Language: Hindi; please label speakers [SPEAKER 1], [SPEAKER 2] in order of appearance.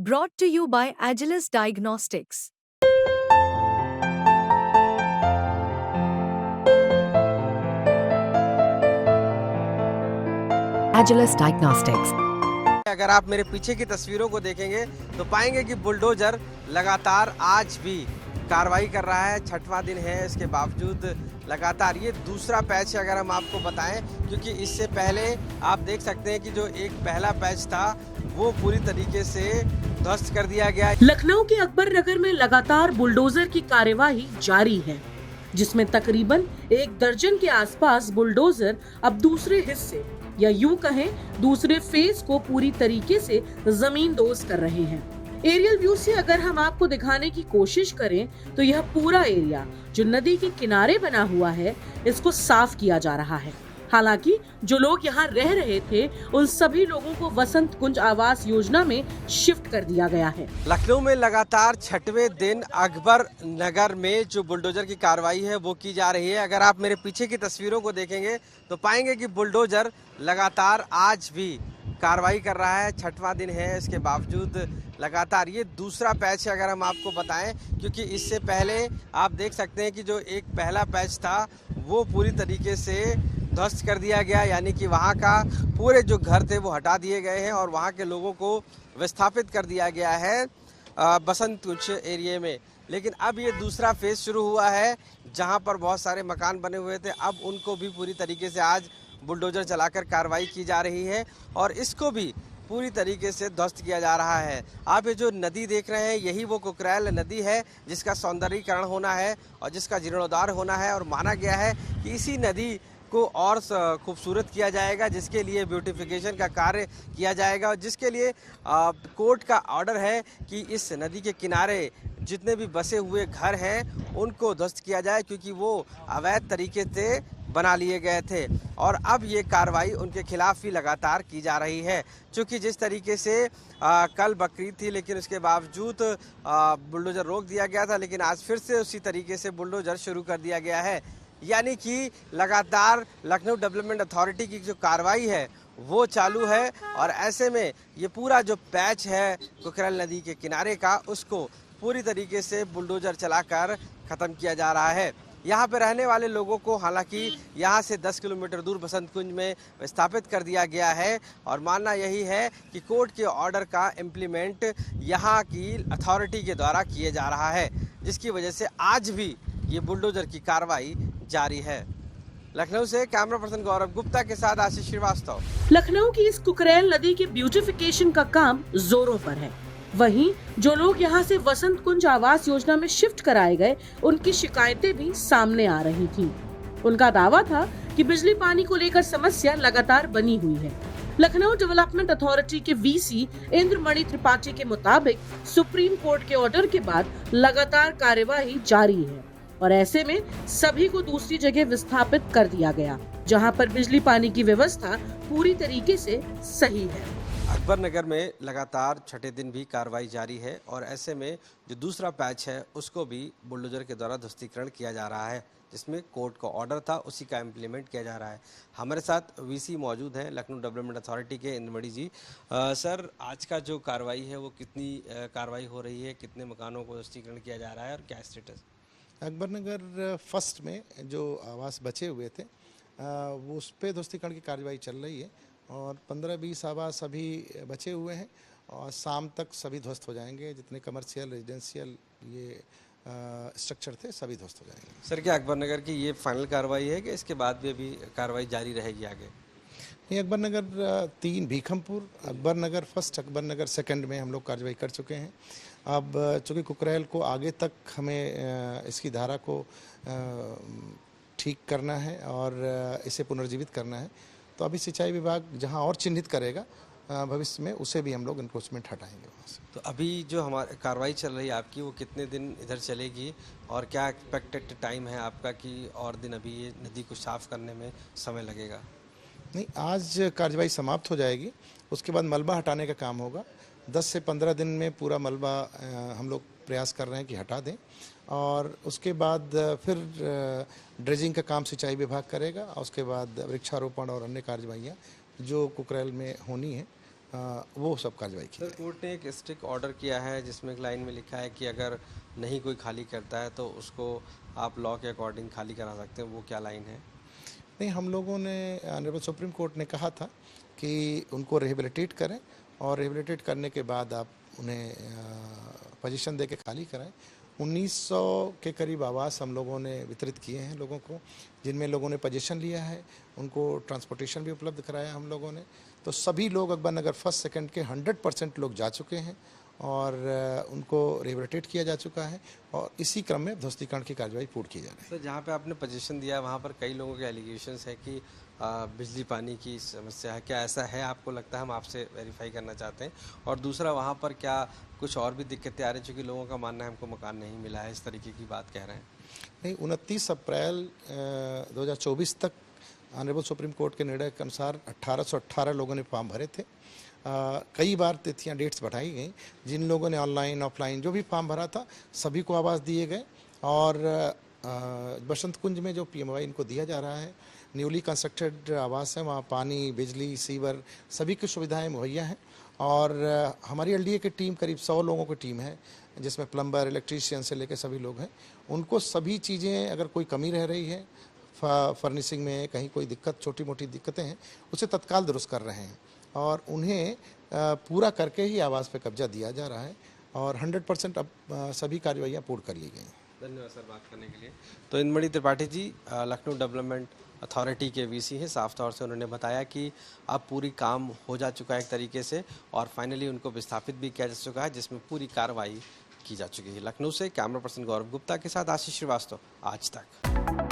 [SPEAKER 1] Brought to you by Agilus Diagnostics.
[SPEAKER 2] Agilus Diagnostics.
[SPEAKER 3] अगर आप मेरे पीछे की तस्वीरों को देखेंगे तो पाएंगे कि बुलडोजर लगातार आज भी कार्रवाई कर रहा है। छठवां दिन है, इसके बावजूद लगातार ये दूसरा पैच है अगर हम आपको बताएं, क्योंकि इससे पहले आप देख सकते हैं कि जो एक पहला पैच था वो पूरी तरीके से ध्वस्त कर दिया गया।
[SPEAKER 4] लखनऊ के अकबर नगर में लगातार बुलडोजर की कार्यवाही जारी है, जिसमें तकरीबन 1 दर्जन के आसपास बुलडोजर अब दूसरे हिस्से या यूं कहें दूसरे फेज को पूरी तरीके से जमीन दोज कर रहे हैं। एरियल व्यू से अगर हम आपको दिखाने की कोशिश करें तो यह पूरा एरिया जो नदी के किनारे बना हुआ है, इसको साफ किया जा रहा है। हालांकि जो लोग यहाँ रह रहे थे उन सभी लोगों को वसंत कुंज आवास योजना में शिफ्ट कर दिया गया है।
[SPEAKER 3] लखनऊ में लगातार छठवें दिन अकबर नगर में जो बुलडोजर की कार्रवाई है वो की जा रही है। अगर आप मेरे पीछे की तस्वीरों को देखेंगे तो पाएंगे कि बुलडोजर लगातार आज भी कार्रवाई कर रहा है। छठवां दिन है, इसके बावजूद लगातार ये दूसरा पैच है अगर हम आपको बताएं, क्योंकि इससे पहले आप देख सकते हैं कि जो एक पहला पैच था वो पूरी तरीके से ध्वस्त कर दिया गया, यानी कि वहाँ का पूरे जो घर थे वो हटा दिए गए हैं और वहाँ के लोगों को विस्थापित कर दिया गया है बसंत कुंज एरिया में। लेकिन अब ये दूसरा फेज शुरू हुआ है जहाँ पर बहुत सारे मकान बने हुए थे, अब उनको भी पूरी तरीके से आज बुलडोजर चलाकर कार्रवाई की जा रही है और इसको भी पूरी तरीके से ध्वस्त किया जा रहा है। आप ये जो नदी देख रहे हैं यही वो कुकरेल नदी है जिसका सौंदर्यीकरण होना है और जिसका जीर्णोद्धार होना है, और माना गया है कि इसी नदी को और खूबसूरत किया जाएगा, जिसके लिए ब्यूटिफिकेशन का कार्य किया जाएगा और जिसके लिए कोर्ट का ऑर्डर है कि इस नदी के किनारे जितने भी बसे हुए घर हैं उनको ध्वस्त किया जाए, क्योंकि वो अवैध तरीके से बना लिए गए थे। और अब ये कार्रवाई उनके खिलाफ ही लगातार की जा रही है, क्योंकि जिस तरीके से कल बकरीद थी लेकिन उसके बावजूद बुलडोजर रोक दिया गया था, लेकिन आज फिर से उसी तरीके से बुलडोजर शुरू कर दिया गया है। यानी कि लगातार लखनऊ डेवलपमेंट अथॉरिटी की जो कार्रवाई है वो चालू है और ऐसे में ये पूरा जो पैच है कुकरेल नदी के किनारे का उसको पूरी तरीके से बुलडोजर चलाकर ख़त्म किया जा रहा है। यहाँ पे रहने वाले लोगों को हालांकि यहाँ से 10 किलोमीटर दूर बसंत कुंज में विस्थापित कर दिया गया है और मानना यही है कि कोर्ट के ऑर्डर का इम्प्लीमेंट यहाँ की अथॉरिटी के द्वारा किए जा रहा है, जिसकी वजह से आज भी ये बुलडोजर की कार्रवाई जारी है। लखनऊ से कैमरा पर्सन गौरव गुप्ता के साथ आशीष श्रीवास्तव।
[SPEAKER 4] लखनऊ की इस कुकरेल नदी के ब्यूटिफिकेशन का काम जोरों पर है। वहीं जो लोग यहां से वसंत कुंज आवास योजना में शिफ्ट कराए गए उनकी शिकायतें भी सामने आ रही थीं। उनका दावा था कि बिजली पानी को लेकर समस्या लगातार बनी हुई है। लखनऊ डेवलपमेंट अथॉरिटी के वीसी इंद्रमणि त्रिपाठी के मुताबिक सुप्रीम कोर्ट के ऑर्डर के बाद लगातार कार्यवाही जारी है और ऐसे में सभी को दूसरी जगह विस्थापित कर दिया गया, जहां पर बिजली पानी की व्यवस्था पूरी तरीके से सही है।
[SPEAKER 3] अकबर नगर में लगातार छठे दिन भी कार्रवाई जारी है और ऐसे में जो दूसरा पैच है उसको भी बुलडोजर के द्वारा ध्वस्तीकरण किया जा रहा है, जिसमें कोर्ट का ऑर्डर था उसी का इम्प्लीमेंट किया जा रहा है। हमारे साथ वीसी मौजूद हैं लखनऊ डेवलपमेंट अथॉरिटी के इंद्रमणि जी। सर, आज का जो कार्रवाई है वो कितनी कार्रवाई हो रही है, कितने मकानों को ध्वस्तीकरण किया जा रहा है और क्या स्टेटस?
[SPEAKER 5] अकबर नगर फर्स्ट में जो आवास बचे हुए थे वो उस पर ध्वस्तीकरण की कार्रवाई चल रही है और 15-20 आवास अभी बचे हुए हैं और शाम तक सभी ध्वस्त हो जाएंगे। जितने कमर्शियल रेजिडेंशियल ये स्ट्रक्चर थे सभी ध्वस्त हो जाएंगे।
[SPEAKER 3] सर, क्या अकबर नगर की ये फाइनल कार्रवाई है कि इसके बाद भी अभी कार्रवाई जारी रहेगी आगे?
[SPEAKER 5] नहीं, अकबर नगर 3 भीखमपुर, अकबर नगर फर्स्ट, अकबर नगर सेकंड में हम लोग कार्रवाई कर चुके हैं। अब चूँकि कुकरेल को आगे तक हमें इसकी धारा को ठीक करना है और इसे पुनर्जीवित करना है, तो अभी सिंचाई विभाग जहां और चिन्हित करेगा भविष्य में उसे भी हम लोग इन्क्रोचमेंट हटाएंगे वहाँ से।
[SPEAKER 3] तो अभी जो हमारी कार्रवाई चल रही है आपकी वो कितने दिन इधर चलेगी और क्या एक्सपेक्टेड टाइम है आपका कि और दिन अभी ये नदी को साफ करने में समय लगेगा?
[SPEAKER 5] नहीं, आज कार्रवाई समाप्त हो जाएगी, उसके बाद मलबा हटाने का काम होगा। 10 से 15 दिन में पूरा मलबा हम लोग प्रयास कर रहे हैं कि हटा दें और उसके बाद फिर ड्रेजिंग का काम सिंचाई विभाग करेगा और उसके बाद वृक्षारोपण और अन्य कार्यवाहियाँ जो कुकरेल में होनी है वो सब कार्रवाई की
[SPEAKER 3] सर, कोर्ट ने एक स्ट्रिक्ट ऑर्डर किया है जिसमें एक लाइन में लिखा है कि अगर नहीं कोई खाली करता है तो उसको आप लॉ के अकॉर्डिंग खाली करा सकते हैं। वो क्या लाइन है?
[SPEAKER 5] नहीं, हम लोगों ने ऑनरेबल सुप्रीम कोर्ट ने कहा था कि उनको रिहेबिलिटेट करें और रिहेबिलिटेट करने के बाद आप उन्हें पोजीशन दे के खाली कराएं। 1900 के करीब आवास हम लोगों ने वितरित किए हैं लोगों को, जिनमें लोगों ने पोजीशन लिया है, उनको ट्रांसपोर्टेशन भी उपलब्ध कराया हम लोगों ने। तो सभी लोग अकबर नगर फर्स्ट सेकंड के 100% लोग जा चुके हैं और उनको रिहेबिलिटेट किया जा चुका है और इसी क्रम में ध्वस्तीकरण की कार्रवाई पूर्ण की जा रही है।
[SPEAKER 3] सर, जहाँ पे आपने पोजीशन दिया है वहाँ पर कई लोगों के एलिगेशंस है कि बिजली पानी की समस्या है। क्या ऐसा है? आपको लगता है? हम आपसे वेरीफाई करना चाहते हैं। और दूसरा, वहाँ पर क्या कुछ और भी दिक्कतें आ रही हैं? चूँकि लोगों का मानना है हमको मकान नहीं मिला है, इस तरीके की बात कह रहे हैं।
[SPEAKER 5] नहीं, 29 अप्रैल 2024 तक ऑनरेबल सुप्रीम कोर्ट के निर्णय के अनुसार 1818 लोगों ने फॉर्म भरे थे। कई बार तिथियां डेट्स बढ़ाई गई। जिन लोगों ने ऑनलाइन ऑफलाइन जो भी फॉर्म भरा था सभी को आवास दिए गए और बसंत कुंज में जो PMY इनको दिया जा रहा है, न्यूली कंस्ट्रक्टेड आवास है, वहाँ पानी, बिजली, सीवर सभी की सुविधाएं मुहैया हैं। और हमारी LDA की टीम करीब 100 लोगों की टीम है, जिसमें प्लम्बर, इलेक्ट्रीशियन से लेकर सभी लोग हैं। उनको सभी चीज़ें, अगर कोई कमी रह रही है फर्निशिंग में, कहीं कोई दिक्कत, छोटी मोटी दिक्कतें हैं, उसे तत्काल दुरुस्त कर रहे हैं और उन्हें पूरा करके ही आवास पे कब्जा दिया जा रहा है और 100% अब सभी कार्रवाइयाँ पूर्ण कर ली गई हैं।
[SPEAKER 3] धन्यवाद सर बात करने के लिए। तो इंद्रमणि त्रिपाठी जी लखनऊ डेवलपमेंट अथॉरिटी के VC हैं। साफ तौर से उन्होंने बताया कि अब पूरी काम हो जा चुका है एक तरीके से और फाइनली उनको विस्थापित भी किया जा चुका है, जिसमें पूरी कार्रवाई की जा चुकी है। लखनऊ से कैमरा पर्सन गौरव गुप्ता के साथ आशीष श्रीवास्तव, आज तक।